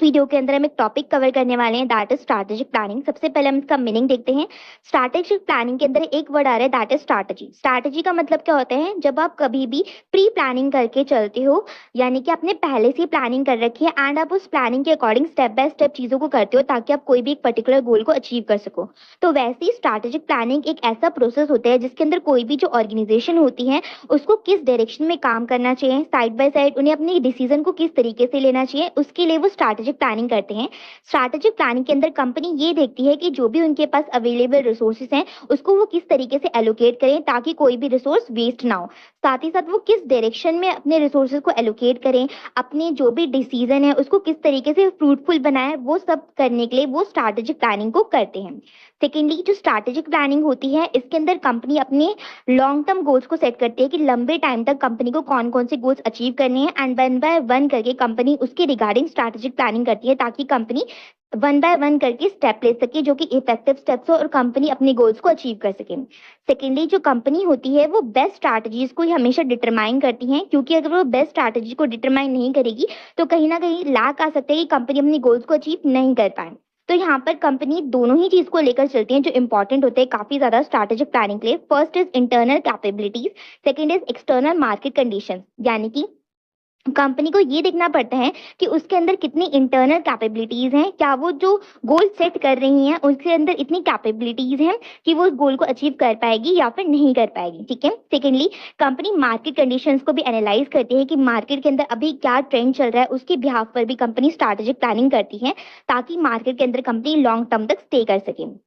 Video के अंदर हम एक टॉपिक कवर करने वाले हैं दैट इज स्ट्रैटेजिक प्लानिंग। सबसे पहले हम इसका मीनिंग देखते हैं। स्ट्रैटेजिक प्लानिंग के अंदर एक वर्ड आ रहा है दैट इज स्ट्रैटेजी। स्ट्रैटेजी का मतलब क्या होता है? जब आप कभी भी प्री प्लानिंग करके चलते हो, यानी कि आपने पहले से प्लानिंग कर रखी है एंड आप उस प्लानिंग के अकॉर्डिंग स्टेप बाय स्टेप चीजों को करते हो ताकि आप कोई भी एक पर्टिकुलर गोल को अचीव कर सको। तो वैसे ही स्ट्रैटेजिक प्लानिंग एक ऐसा प्रोसेस होता है जिसके अंदर कोई भी जो ऑर्गेनाइजेशन होती है उसको किस डायरेक्शन में काम करना चाहिए, साइड बाय साइड उन्हें अपने डिसीजन को किस तरीके से लेना चाहिए, उसके लिए वो स्ट्रैटेजिक प्लानिंग करते हैं। स्ट्रैटेजिक प्लानिंग के अंदर कंपनी ये देखती है कि जो भी उनके पास अवेलेबल रिसोर्सेज हैं उसको वो किस तरीके से एलोकेट करें ताकि कोई भी रिसोर्स वेस्ट ना हो। साथ ही साथ वो किस डायरेक्शन में अपने रिसोर्सेज को एलोकेट करें, अपने जो भी डिसीजन है उसको किस तरीके से फ्रूटफुल बनाए, वो सब करने के लिए वो स्ट्रैटेजिक प्लानिंग को करते हैं। सेकेंडली, जो स्ट्रैटेजिक प्लानिंग होती है इसके अंदर कंपनी अपने लॉन्ग टर्म गोल्स को सेट करती है कि लंबे टाइम तक कंपनी को कौन कौन से गोल्स अचीव करने हैं एंड वन बाय वन करके कंपनी उसके रिगार्डिंग स्ट्रैटेजिक प्लानिंग करती है ताकि कंपनी वन बाय वन करके स्टेप ले सके जो कि इफेक्टिव स्टेप्स हो और कंपनी अपने गोल्स को अचीव कर सके। सेकेंडली, जो कंपनी होती है वो बेस्ट स्ट्रैटेजीज को ही हमेशा डिटरमाइन करती है, क्योंकि अगर वो बेस्ट स्ट्रैटेजी को डिटरमाइन नहीं करेगी तो कहीं ना कहीं लैक आ सकता है कि कंपनी अपनी गोल्स को अचीव नहीं कर पाए। तो यहाँ पर कंपनी दोनों ही चीज को लेकर चलती है जो इंपॉर्टेंट होते हैं काफी ज्यादा स्ट्रैटेजिक प्लानिंग के लिए। First is internal capabilities, second is external market conditions. यानी कि कंपनी को ये देखना पड़ता है कि उसके अंदर कितनी इंटरनल कैपेबिलिटीज हैं, क्या वो जो गोल सेट कर रही हैं उसके अंदर इतनी कैपेबिलिटीज हैं कि वो उस गोल को अचीव कर पाएगी या फिर नहीं कर पाएगी। ठीक है। सेकेंडली, कंपनी मार्केट कंडीशंस को भी एनालाइज करती है कि मार्केट के अंदर अभी क्या ट्रेंड चल रहा है, उसके बिहाफ पर भी कंपनी स्ट्रैटेजिक प्लानिंग करती है ताकि मार्केट के अंदर कंपनी लॉन्ग टर्म तक स्टे कर सके।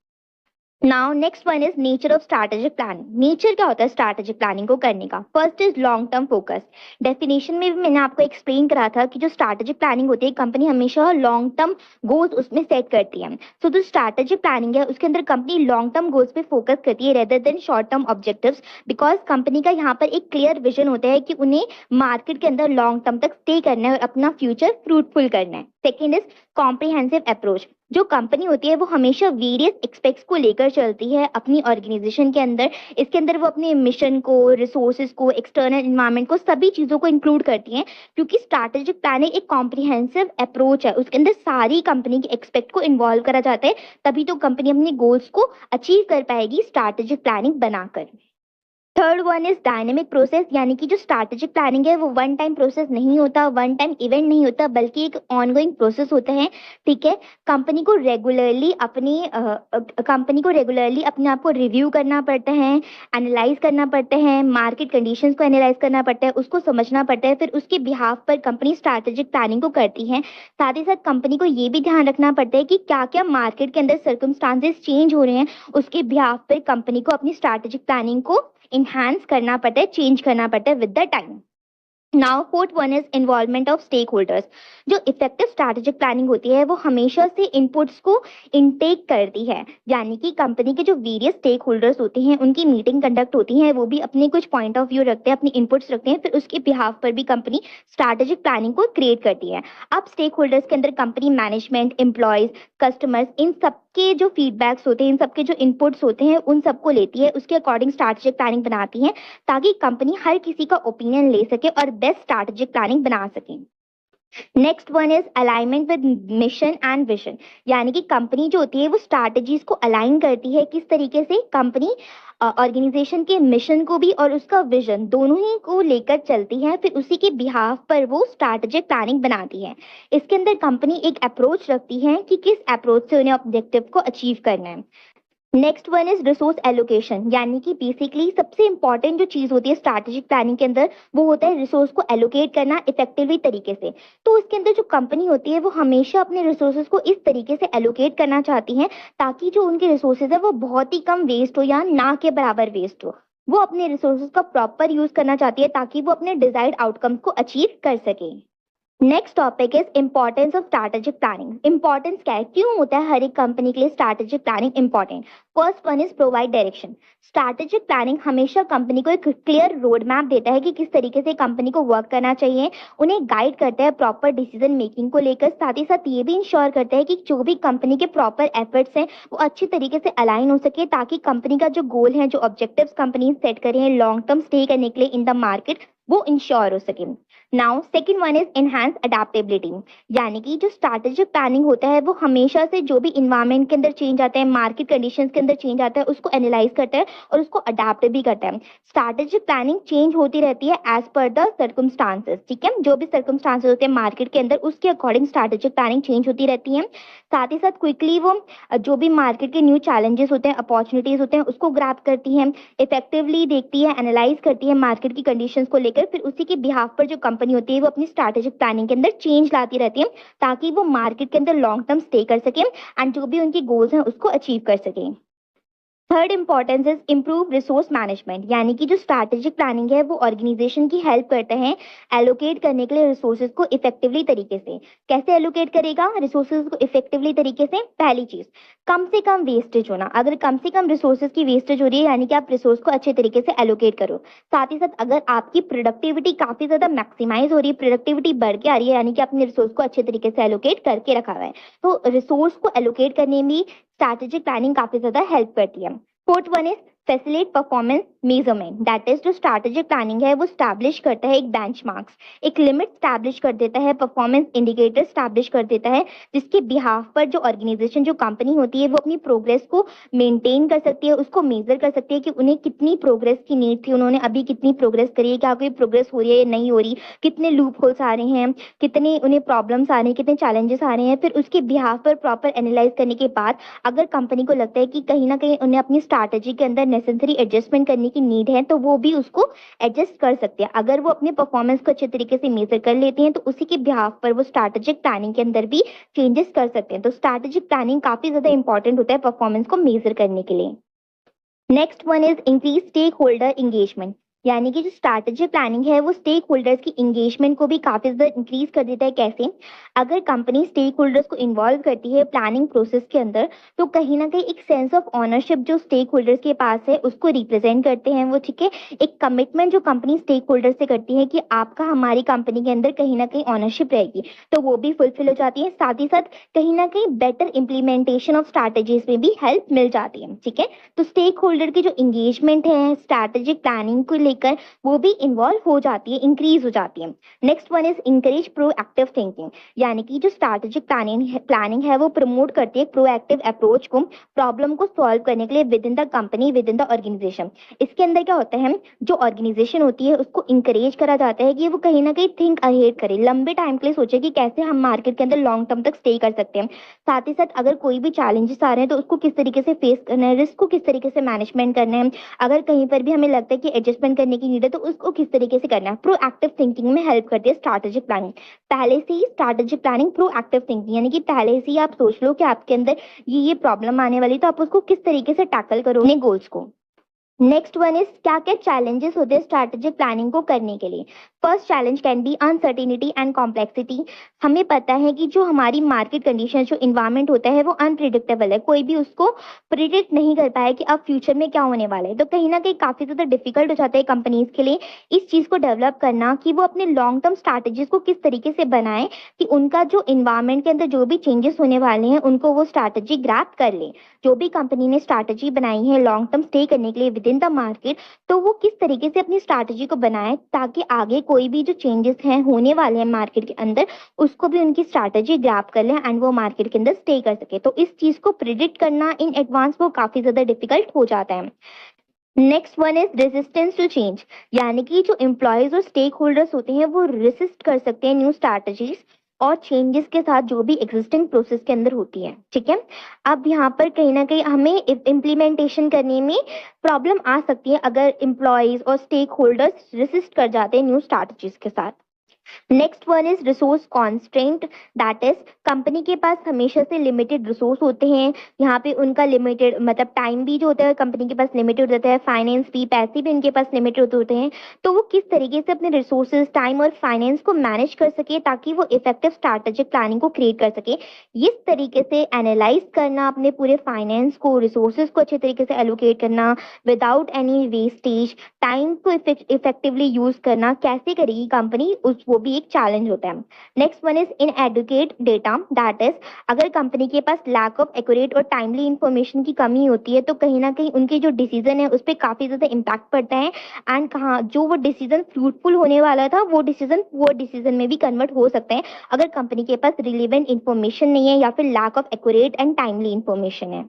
Now next one is nature of strategic planning. Nature क्या होता है स्ट्रैटेजिक प्लानिंग को करने का? First is long term focus. Definition में भी मैंने आपको एक्सप्लेन करा था कि जो स्ट्रैटेजिक प्लानिंग होती है कंपनी हमेशा लॉन्ग टर्म गोल्स उसमें सेट करती है। सो जो स्ट्रैटेजिक प्लानिंग है उसके अंदर कंपनी लॉन्ग टर्म गोल्स पे फोकस करती है rather than short term objectives, because company का यहाँ पर एक क्लियर विजन होता है कि उन्हें मार्केट के अंदर लॉन्ग टर्म तक स्टे करना है और अपना फ्यूचर फ्रूटफुल करना है। Second is comprehensive approach. जो कंपनी होती है वो हमेशा वेरियस एक्सपेक्ट्स को लेकर चलती है अपनी ऑर्गेनाइजेशन के अंदर। इसके अंदर वो अपने मिशन को, रिसोर्सेज को, एक्सटर्नल इन्वायरमेंट को, सभी चीज़ों को इंक्लूड करती हैं, क्योंकि स्ट्रैटेजिक प्लानिंग एक कॉम्प्रिहेंसिव अप्रोच है। उसके अंदर सारी कंपनी के एक्सपेक्ट को इन्वॉल्व करा जाता है, तभी तो कंपनी अपने गोल्स को अचीव कर पाएगी स्ट्रैटेजिक प्लानिंग बनाकर। Third one is dynamic process. यानी कि जो स्ट्रैटेजिक प्लानिंग है वो वन टाइम प्रोसेस नहीं होता, वन टाइम इवेंट नहीं होता, बल्कि एक ऑनगोइंग प्रोसेस होता है। ठीक है। कंपनी को रेगुलरली अपने आप को रिव्यू करना पड़ता है, एनालाइज करना पड़ता है, मार्केट कंडीशंस को एनालाइज करना पड़ता है, उसको समझना पड़ता है, फिर उसके बिहाफ पर कंपनी स्ट्रैटेजिक प्लानिंग को करती है। साथ ही साथ कंपनी को ये भी ध्यान रखना पड़ता है कि क्या क्या मार्केट के अंदर सर्कमस्टांसेस चेंज हो रहे हैं, उसके बिहाफ पर कंपनी को अपनी स्ट्रैटेजिक प्लानिंग को इन्हांस करना पड़ता है, चेंज करना पड़ता है with the time. Now fourth one is involvement of stake holders. जो इफेक्टिव स्ट्रैटेजिक प्लानिंग होती है वो हमेशा से इनपुट्स को इनटेक करती है, यानी कि कंपनी के जो वेरियस स्टेक होल्डर्स होते हैं उनकी मीटिंग कंडक्ट होती है, वो भी अपने कुछ पॉइंट ऑफ व्यू रखते हैं, अपनी इनपुट्स रखते हैं, फिर उसके बिहाफ पर भी कंपनी स्ट्रैटेजिक प्लानिंग को क्रिएट करती है। अब स्टेक होल्डर्स के अंदर कंपनी मैनेजमेंट, एम्प्लॉयज, कस्टमर्स, इन सबके जो फीडबैक्स होते हैं, इन सबके जो इनपुट्स होते हैं उन सबको लेती है, उसके अकॉर्डिंग स्ट्रैटेजिक प्लानिंग बनाती है ताकि कंपनी हर किसी का ओपिनियन ले सके और बेस्ट स्ट्रैटेजिक प्लानिंग बना सके। Next one is alignment with mission and vision. यानी कि कंपनी जो होती है वो स्ट्रैटेजीज को अलाइन करती है, किस तरीके से कंपनी ऑर्गेनाइजेशन के मिशन को भी और उसका विजन दोनों ही को लेकर चलती है, फिर उसी के बिहाफ पर वो स्ट्रैटेजिक प्लानिंग बनाती है। इसके अंदर कंपनी एक अप्रोच रखती है कि किस अप्रोच से उन्हें ऑब्जेक्टिव को अचीव करना है। Next one is resource allocation. यानी कि बेसिकली सबसे इंपॉर्टेंट जो चीज होती है स्ट्रैटेजिक प्लानिंग के अंदर वो होता है रिसोर्स को एलोकेट करना इफेक्टिवली तरीके से। तो इसके अंदर जो कंपनी होती है वो हमेशा अपने रिसोर्सेज को इस तरीके से एलोकेट करना चाहती है ताकि जो उनके रिसोर्सेज है वो बहुत ही कम वेस्ट हो या ना के बराबर वेस्ट हो। वो अपने रिसोर्सेज का प्रॉपर यूज करना चाहती है ताकि वो अपने डिजायर्ड आउटकम को अचीव कर सके। Next topic is importance of strategic planning. Importance क्या है, क्यों होता है हर एक कंपनी के लिए strategic planning important? First one is provide direction. Strategic planning हमेशा कंपनी को एक क्लियर रोड मैप देता है कि किस तरीके से कंपनी को वर्क करना चाहिए, उन्हें गाइड करता है प्रॉपर डिसीजन मेकिंग को लेकर, साथ ही साथ ये भी इंश्योर करता है कि जो भी कंपनी के प्रॉपर एफर्ट्स हैं वो अच्छी तरीके से अलाइन हो सके ताकि कंपनी का जो गोल है, जो ऑब्जेक्टिव्स कंपनी सेट करे हैं लॉन्ग टर्म स्टे करने के लिए इन द मार्केट, वो इंश्योर हो सके। Now second one is enhance adaptability, यानी कि जो स्ट्रैटेजिक प्लानिंग होता है वो हमेशा से जो भी इन्वायरमेंट के अंदर चेंज आता है, मार्केट कंडीशंस के अंदर चेंज आता है, उसको एनालाइज करता है और उसको अडेप्ट भी करता है। स्ट्रैटेजिक प्लानिंग चेंज होती रहती है एज पर द सर्कमस्टांसेस, ठीक है, जो भी सर्कमस्टांसेस होते हैं मार्केट के अंदर उसके अकॉर्डिंग स्ट्रैटेजिक प्लानिंग चेंज होती रहती है। साथ ही साथ क्विकली वो जो भी मार्केट के न्यू चैलेंजेस होते हैं, अपॉर्चुनिटीज होते हैं, उसको ग्रैब करती है, इफेक्टिवली देखती है, एनालाइज करती है मार्केट की कंडीशंस को लेकर, फिर उसी के बिहाफ पर जो कंपनी होती है वो अपनी स्ट्रैटेजिक प्लानिंग के अंदर चेंज लाती रहती है ताकि वो मार्केट के अंदर लॉन्ग टर्म स्टे कर सके एंड जो भी उनकी गोल्स हैं उसको अचीव कर सके। Third importance is improve resource management, यानी कि जो स्ट्रैटेजिक प्लानिंग है वो ऑर्गेनाइजेशन की हेल्प करते हैं एलोकेट करने के लिए रिसोर्सेज को इफेक्टिवली तरीके से। कैसे एलोकेट करेगा रिसोर्सेज को इफेक्टिवली तरीके से? पहली चीज, कम से कम वेस्टेज होना। अगर कम से कम रिसोर्सेज की वेस्टेज हो रही है यानी कि आप रिसोर्स को अच्छे तरीके से एलोकेट करो। साथ ही साथ अगर आपकी प्रोडक्टिविटी काफी ज्यादा मैक्सिमाइज हो रही है, प्रोडक्टिविटी बढ़ के आ रही है, यानी कि आपने रिसोर्स को अच्छे तरीके से एलोकेट करके रखा हुआ है, तो रिसोर्स को एलोकेट करने में स्ट्रैटेजिक प्लानिंग काफी ज्यादा हेल्प करती है। Fourth one is facilitate performance measurement, that is जो स्ट्रैटेजिक प्लानिंग है वो स्टैब्लिश करता है एक बेंचमार्क्स, एक लिमिट स्टैब्लिश कर देता है, परफॉर्मेंस इंडिकेटर स्टैब्लिश कर देता है, जिसके बिहाफ पर जो ऑर्गेनाइजेशन जो कंपनी होती है वो अपनी प्रोग्रेस को मेंटेन कर सकती है, उसको मेजर कर सकती है कि उन्हें कितनी प्रोग्रेस की नीड थी, उन्होंने अभी कितनी प्रोग्रेस करी है, क्या कोई प्रोग्रेस हो रही है या नहीं हो रही, कितने लूप होल्स आ रहे हैं, कितने उन्हें प्रॉब्लम्स आ रहे हैं, कितने चैलेंजेस आ रहे हैं। फिर उसके बिहाफ पर प्रॉपर एनालाइज करने के बाद अगर कंपनी को लगता है कि कहीं ना कहीं उन्हें अपनी स्ट्रैटेजी के अंदर नेसेसरी एडजस्टमेंट करने की नीड है तो वो भी उसको एडजस्ट कर सकते हैं। अगर वो अपने परफॉर्मेंस को अच्छे तरीके से मेजर कर लेते हैं तो उसी के बिहाफ पर वो स्ट्रैटेजिक प्लानिंग के अंदर भी चेंजेस कर सकते हैं। तो स्ट्रैटेजिक प्लानिंग काफी ज्यादा इंपॉर्टेंट होता है परफॉर्मेंस को मेजर करने के लिए। Next one is increase stake holder engagement, यानी कि जो स्ट्रैटेजिक प्लानिंग है वो स्टेक होल्डर्स की इंगेजमेंट को भी काफी ज्यादा इंक्रीज कर देता है। कैसे? अगर कंपनी स्टेक होल्डर्स को इन्वॉल्व करती है प्लानिंग प्रोसेस के अंदर तो कहीं ना कहीं एक सेंस ऑफ ऑनरशिप जो स्टेक होल्डर्स के पास है उसको रिप्रेजेंट करते हैं वो, ठीक है, एक कमिटमेंट जो कंपनी स्टेक होल्डर से करती है कि आपका हमारी कंपनी के अंदर कहीं ना कहीं ऑनरशिप रहेगी, तो वो भी फुलफिल हो जाती है। साथ ही साथ कहीं ना कहीं बेटर इंप्लीमेंटेशन ऑफ स्ट्रैटेजीज में भी हेल्प मिल जाती है, ठीक है। तो स्टेक होल्डर की जो इंगेजमेंट है स्ट्रैटेजिक प्लानिंग को लेकर वो भी इन्वॉल्व हो जाती है, इंक्रीज हो जाती है। Next one is encourage proactive thinking, यानी कि जो स्ट्रैटेजिक प्लानिंग है वो प्रमोट करती है प्रोएक्टिव अप्रोच को प्रॉब्लम को सॉल्व करने के लिए within the company, within the organisation. इसके अंदर क्या होता है, जो ऑर्गेनाइजेशन होती है उसको इंकरेज करा जाता है कि वो कहीं ना कहीं थिंक अहेड करे, लंबे टाइम के लिए सोचे कि कैसे हम मार्केट के अंदर लॉन्ग टर्म तक स्टे कर सकते हैं। साथ ही साथ अगर कोई भी चैलेंजेस आ रहे हैं तो उसको किस तरीके से फेस करना है, रिस्क को किस तरीके से मैनेजमेंट करना है, अगर कहीं पर भी हमें लगता है कि एडजस्टमेंट करने की नीड है तो उसको किस तरीके से करना है। प्रोएक्टिव थिंकिंग में हेल्प करती है स्ट्रैटेजिक प्लानिंग। पहले से ही स्ट्रैटेजिक प्लानिंग प्रोएक्टिव थिंकिंग, यानी कि पहले से ही आप सोच लो कि आपके अंदर ये प्रॉब्लम आने वाली, तो आप उसको किस तरीके से टैकल करो अपने गोल्स को। नेक्स्ट वन इज क्या क्या चैलेंजेस होते हैं स्ट्रैटेजिक प्लानिंग को करने के लिए। First challenge can be uncertainty and complexity. हमें पता है कि जो हमारी मार्केट कंडीशन, जो इन्वायरमेंट होता है वो अनप्रिडिक्टेबल है, कोई भी उसको प्रिडिक्ट नहीं कर पाया कि अब फ्यूचर में क्या होने वाला है, तो कहीं ना कहीं काफी ज्यादा डिफिकल्ट हो जाता है कंपनीज के लिए इस चीज को डेवलप करना कि वो अपने लॉन्ग टर्म स्ट्रैटेजीज को किस तरीके से बनाए कि उनका जो इन्वायरमेंट के अंदर जो भी चेंजेस होने वाले हैं उनको वो स्ट्रैटेजी ग्रैप कर ले। जो भी कंपनी ने स्ट्रैटेजी बनाई है लॉन्ग टर्म स्टे करने के लिए विद इन द मार्केट, तो वो किस तरीके से अपनी स्ट्रैटेजी को बनाए ताकि आगे कोई भी जो चेंजेस हैं होने वाले हैं मार्केट के अंदर उसको भी उनकी स्ट्रैटेजी ग्रैप कर ले एंड वो मार्केट के अंदर स्टे कर सके। तो इस चीज को प्रिडिक्ट करना इन एडवांस वो काफी ज्यादा डिफिकल्ट हो जाता है। Next one is resistance to change, यानी कि जो एम्प्लॉयज और स्टेक होल्डर्स होते हैं वो रेसिस्ट कर सकते हैं न्यू स्ट्रैटेजीज और चेंजेस के साथ जो भी एग्जिस्टिंग प्रोसेस के अंदर होती है, ठीक है। अब यहाँ पर कहीं ना कहीं हमें इम्प्लीमेंटेशन करने में प्रॉब्लम आ सकती है अगर एम्प्लॉयज और स्टेक होल्डर्स रेसिस्ट कर जाते हैं न्यू स्ट्रैटेजीज के साथ। Next one is resource constraint, that is company के पास हमेशा से लिमिटेड रिसोर्स होते हैं। यहाँ पे उनका लिमिटेड मतलब टाइम भी जो होता है कंपनी के पास लिमिटेड होता है, फाइनेंस भी, पैसे भी उनके पास लिमिटेड होते हैं। तो वो किस तरीके से अपने रिसोर्सेज, टाइम और फाइनेंस को मैनेज कर सके ताकि वो इफेक्टिव स्ट्रैटेजिक प्लानिंग को क्रिएट कर सके। इस तरीके से एनालाइज करना अपने पूरे फाइनेंस को, रिसोर्सेज को अच्छे तरीके से एलोकेट करना विदाउट एनी वेस्टेज, टाइम को इफेक्टिवली यूज करना कैसे करेगी कंपनी उस वो भी एक चैलेंज होता है। Next one is inadequate data, that is अगर कंपनी के पास लैक ऑफ एक्यूरेट और टाइमली इंफॉर्मेशन की कमी होती है तो कहीं ना कहीं उनके जो डिसीजन है उस पर काफी ज्यादा इम्पैक्ट पड़ता है, एंड कहाँ जो वो डिसीजन फ्रूटफुल होने वाला था वो डिसीजन में भी कन्वर्ट हो सकते हैं अगर कंपनी के पास रिलेवेंट इन्फॉर्मेशन नहीं है या फिर lack of accurate and timely information है।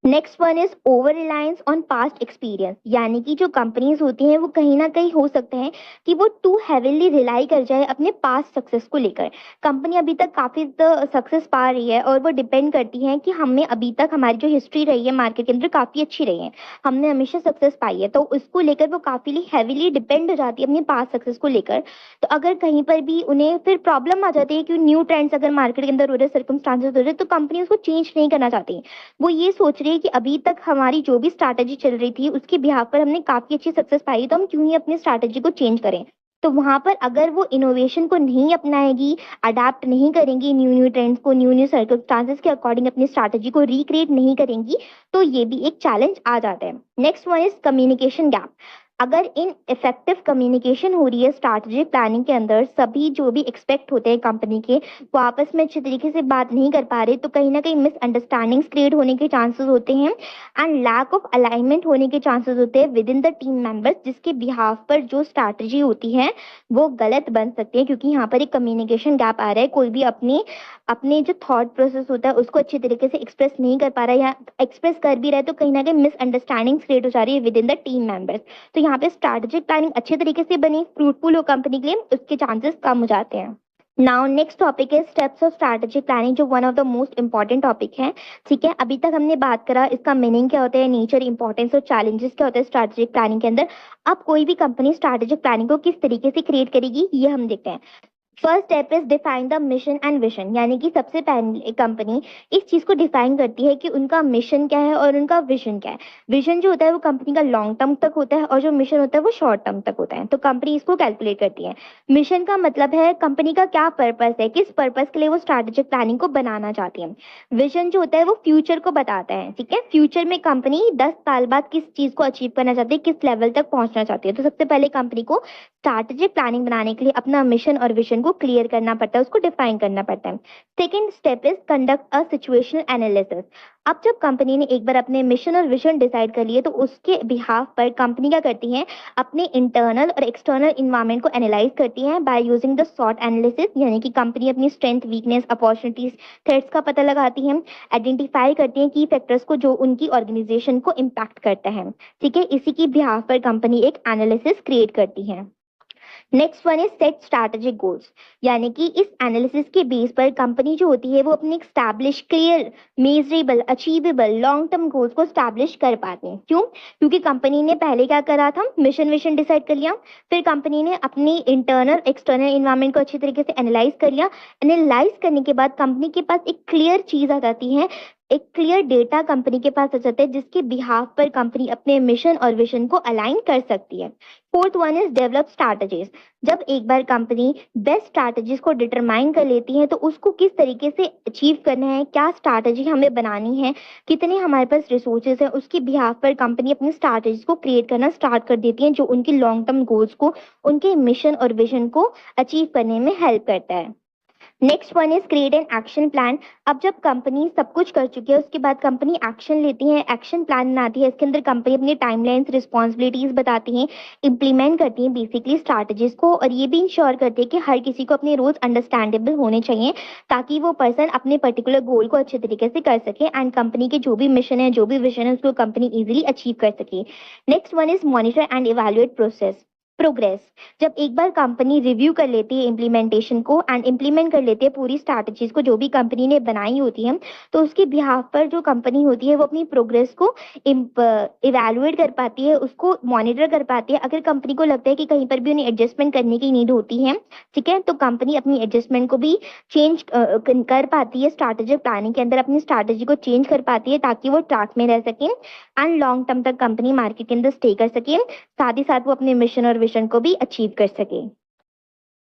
Next one is over reliance on past experience, यानी कि जो कंपनीज होती हैं वो कहीं ना कहीं हो सकते हैं कि वो टू हैवीली रिलाई कर जाए अपने पास्ट सक्सेस को लेकर। कंपनी अभी तक काफी सक्सेस पा रही है और वो डिपेंड करती है कि हमने अभी तक हमारी जो हिस्ट्री रही है मार्केट के अंदर काफी अच्छी रही है, हमने हमेशा सक्सेस पाई है, तो उसको लेकर वो काफी हैवीली डिपेंड हो जाती है अपनी पास्ट सक्सेस को लेकर। तो अगर कहीं पर भी उन्हें फिर प्रॉब्लम आ जाती है कि न्यू ट्रेंड्स अगर मार्केट के अंदर हो रहे, सर्कमस्टांसेस हो रहे, तो कंपनी उसको चेंज नहीं करना चाहती। वो ये सोच रही है कि अभी तक हमारी जो भी स्ट्रैटेजी चल रही थी उसके बिहाफ पर हमने काफी अच्छी सक्सेस पाई, तो हम क्यों ही अपनी स्ट्रैटेजी को चेंज करें। तो वहां पर अगर वो इनोवेशन को नहीं अपनाएगी, अडेप्ट नहीं करेंगी न्यू न्यू ट्रेंड्स को, न्यू न्यू सर्कमस्टांसेस के अकॉर्डिंग अपनी स्ट्रैटेजी को रिक्रिएट नहीं करेंगी, तो ये भी एक चैलेंज आ जाता है। Next one is communication gap. अगर इन इफेक्टिव कम्युनिकेशन हो रही है स्ट्रैटेजिक प्लानिंग के अंदर, सभी जो भी एक्सपेक्ट होते हैं कंपनी के वो आपस में अच्छे तरीके से बात नहीं कर पा रहे, तो कहीं ना कहीं मिसअंडरस्टैंडिंग्स क्रिएट होने के चांसेस होते हैं एंड लैक ऑफ अलाइनमेंट होने के चांसेस होते हैं with in the team members, जिसके बिहाफ पर जो स्ट्रैटेजी होती है वो गलत बन सकती है, क्योंकि यहाँ पर एक कम्युनिकेशन गैप आ रहा है। कोई भी अपनी अपने जो थॉट प्रोसेस होता है उसको अच्छे तरीके से एक्सप्रेस नहीं कर पा रहा है, या एक्सप्रेस कर भी रहा है तो कहीं ना कहीं मिसअंडरस्टैंडिंग्स क्रिएट हो जा रही है with in the team members. तो यहाँ पे स्ट्रैटेजिक प्लानिंग अच्छे तरीके से बनी, फ्रूटफुल हो कंपनी के लिए, उसके चांसेस कम हो जाते हैं। नाउ नेक्स्ट टॉपिक है स्टेप्स ऑफ स्ट्रैटेजिक प्लानिंग, जो one of the most important topic है। ठीक है, अभी तक हमने बात करा इसका मीनिंग क्या होता है, नेचर, इंपॉर्टेंस और चैलेंजेस क्या होते हैं स्ट्रैटेजिक प्लानिंग के अंदर। अब कोई भी कंपनी स्ट्रैटेजिक प्लानिंग को किस तरीके से क्रिएट करेगी ये हम देखते हैं। First step is define the mission and vision, यानी कि सबसे पहले कंपनी इस चीज को डिफाइन करती है कि उनका मिशन क्या है और उनका विजन क्या है। विजन जो होता है वो कंपनी का लॉन्ग टर्म तक होता है और जो मिशन होता है वो शॉर्ट टर्म तक होता है, तो कंपनी इसको कैलकुलेट करती है। मिशन का मतलब है कंपनी का क्या पर्पस है, किस पर्पस के लिए वो स्ट्रैटेजिक प्लानिंग को बनाना चाहती है। विजन जो होता है वो फ्यूचर को बताता है। ठीक है, फ्यूचर में कंपनी 10 साल बाद किस चीज को अचीव करना चाहती है, किस लेवल तक पहुंचना चाहती है। तो सबसे पहले कंपनी को स्ट्रैटेजिक प्लानिंग बनाने के लिए अपना मिशन और विजन को क्लियर करना पड़ता है, उसको डिफाइन करना पड़ता है। Second step is conduct a situational analysis. अब जब कंपनी ने एक बार अपने मिशन और विजन डिसाइड कर लिए तो उसके बिहाफ पर कंपनी क्या करती है, अपने इंटरनल और एक्सटर्नल इन्वायरमेंट को एनालाइज करती है बाय यूजिंग द सॉट एनालिसिस, यानी कि कंपनी अपनी स्ट्रेंथ, वीकनेस, अपॉर्चुनिटीज, थ्रेट्स का पता लगाती है, आइडेंटिफाई करती है की फैक्टर्स को जो उनकी ऑर्गेनाइजेशन को इम्पैक्ट करता है। ठीक है, इसी की बिहाफ पर कंपनी एक एनालिसिस क्रिएट करती है। Next one is set strategic goals, यानी कि इस एनालिसिस के बेस पर कंपनी जो होती है वो अपने establish, clear, measurable, achievable long term goals को स्टैब्लिश कर पाते हैं। क्यों? क्योंकि कंपनी ने पहले क्या करा था, मिशन विशन डिसाइड कर लिया, फिर कंपनी ने अपनी इंटरनल एक्सटर्नल इन्वायरमेंट को अच्छी तरीके से एनालाइज कर लिया। एनालाइज करने के बाद कंपनी के पास एक क्लियर चीज आ जाती है, एक क्लियर डेटा कंपनी के पास आ जाता है, जिसके बिहाफ पर कंपनी अपने मिशन और विजन को अलाइन कर सकती है। Fourth one is develop strategies. जब एक बार कंपनी बेस्ट स्ट्रैटेजीज को डिटरमाइन कर लेती है तो उसको किस तरीके से अचीव करना है, क्या स्ट्रैटेजी हमें बनानी है, कितने हमारे पास रिसोर्सेज है, उसके बिहाफ पर कंपनी अपनी स्ट्रैटेजीज को क्रिएट करना स्टार्ट कर देती है, जो उनकी लॉन्ग टर्म गोल्स को, उनके मिशन और विजन को अचीव करने में हेल्प करता है। Next one is create an action plan. अब जब कंपनी सब कुछ कर चुकी है उसके बाद कंपनी एक्शन लेती है, एक्शन प्लान बनाती है, इसके अंदर कंपनी अपनी टाइमलाइंस, रिस्पॉन्सिबिलिटीज बताती है, इम्प्लीमेंट करती है बेसिकली स्ट्रैटेजीज को, और ये भी इंश्योर करती है कि हर किसी को अपने रोल्स अंडरस्टैंडेबल होने चाहिए ताकि वो पर्सन अपने पर्टिकुलर गोल को अच्छे तरीके से कर सके एंड कंपनी के जो भी मिशन है, जो भी विजन है, उसको कंपनी इजिली अचीव कर सके। Next one is monitor and evaluate progress. जब एक बार कंपनी रिव्यू कर लेती है इम्प्लीमेंटेशन को एंड इम्प्लीमेंट कर लेती है पूरी स्ट्रैटेजीज को जो भी कंपनी ने बनाई होती है, तो उसके बिहाफ पर जो कंपनी होती है वो अपनी प्रोग्रेस को इवेलुएट कर पाती है, उसको मॉनिटर कर पाती है। अगर कंपनी को लगता है कि कहीं पर भी उन्हें एडजस्टमेंट करने की नीड होती है, ठीक है, तो कंपनी अपनी एडजस्टमेंट को भी चेंज कर पाती है, स्ट्रैटेजिक प्लानिंग के अंदर अपनी स्ट्रैटेजी को चेंज कर पाती है ताकि वो ट्रैक में रह सके एंड लॉन्ग टर्म तक कंपनी मार्केट के अंदर स्टे कर सके, साथ ही साथ वो अपने मिशन और विजन को भी अचीव कर सके।